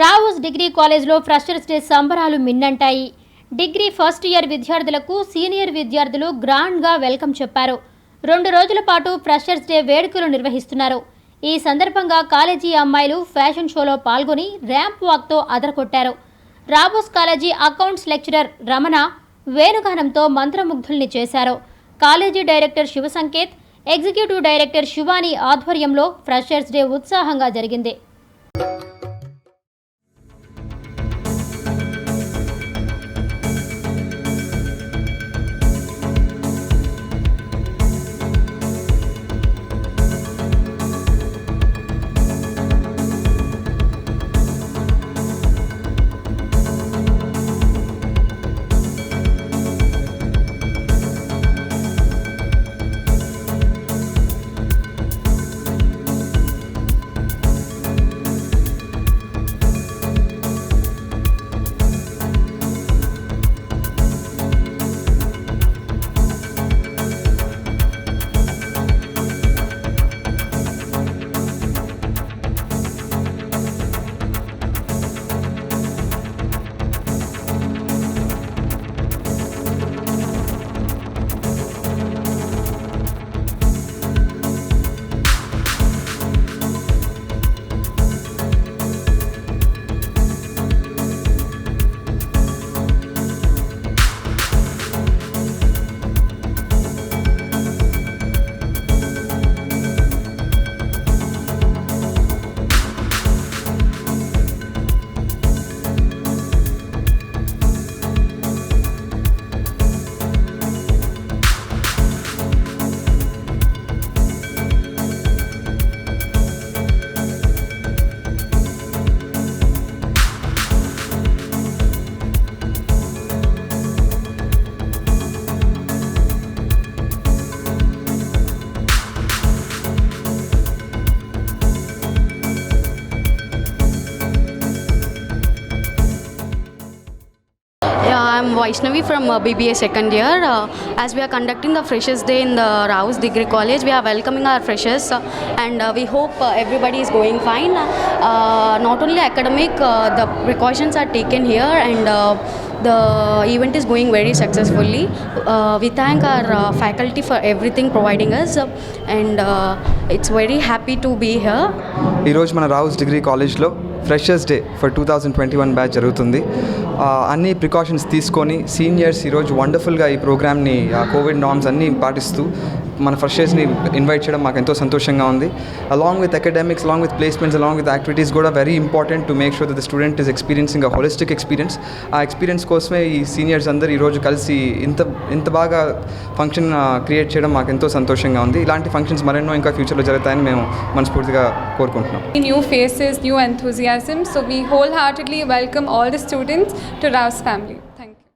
Rao's degree కాలేజ్లో freshers day సంబరాలు మిన్నంటాయి. Degree first year విద్యార్థులకు సీనియర్ విద్యార్థులు గ్రాండ్గా వెల్కమ్ చెప్పారు. 2 రోజుల పాటు ఫ్రెషర్స్ డే వేడుకలు నిర్వహిస్తున్నారు. ఈ సందర్భంగా కాలేజీ అమ్మాయిలు ఫ్యాషన్ షోలో పాల్గొని ర్యాంప్ వాక్తో అదరకొట్టారు. Rao's college accounts lecturer Ramana వేణుగానంతో మంత్రముగ్ధుల్ని చేశారు. College director Sivasanketh, executive director Shivani ఆధ్వర్యంలో ఫ్రెషర్స్ డే ఉత్సాహంగా జరిగింది. I'm Vaishnavi from BBA second year. As we are conducting the Freshers Day in the Raus Degree College, we are welcoming our freshers and we hope everybody is going fine. Not only academic, the precautions are taken here and the event is going very successfully. We thank our faculty for everything providing us and it's very happy to be here. ఈ రోజు మన Rao's degree కాలేజ్లో freshers day for 2021 batch జరుగుతుంది. అన్ని precautions తీసుకొని seniors ఈరోజు వండర్ఫుల్గా ఈ ప్రోగ్రామ్ని కోవిడ్ నార్మ్స్ అన్నీ పాటిస్తూ మన ఫ్రెషర్స్ని ఇన్వైట్ చేయడం మాకు ఎంతో సంతోషంగా ఉంది. Along with academics, along with placements, along with activities కూడా very important to make sure that the student is experiencing a holistic experience. ఆ ఎక్స్పీరియన్స్ కోసమే ఈ సీనియర్స్ అందరూ ఈరోజు కలిసి ఇంత బాగా ఫంక్షన్ క్రియేట్ చేయడం మాకు ఎంతో సంతోషంగా ఉంది. ఇలాంటి ఫంక్షన్స్ మరెన్నో ఇంకా ఫ్యూచర్లో జరుగుతాయని మేము మనస్ఫూర్తిగా కోరుకుంటున్నాం. New faces, new enthusiasm. So we wholeheartedly welcome all the students to Raus family. Thank you.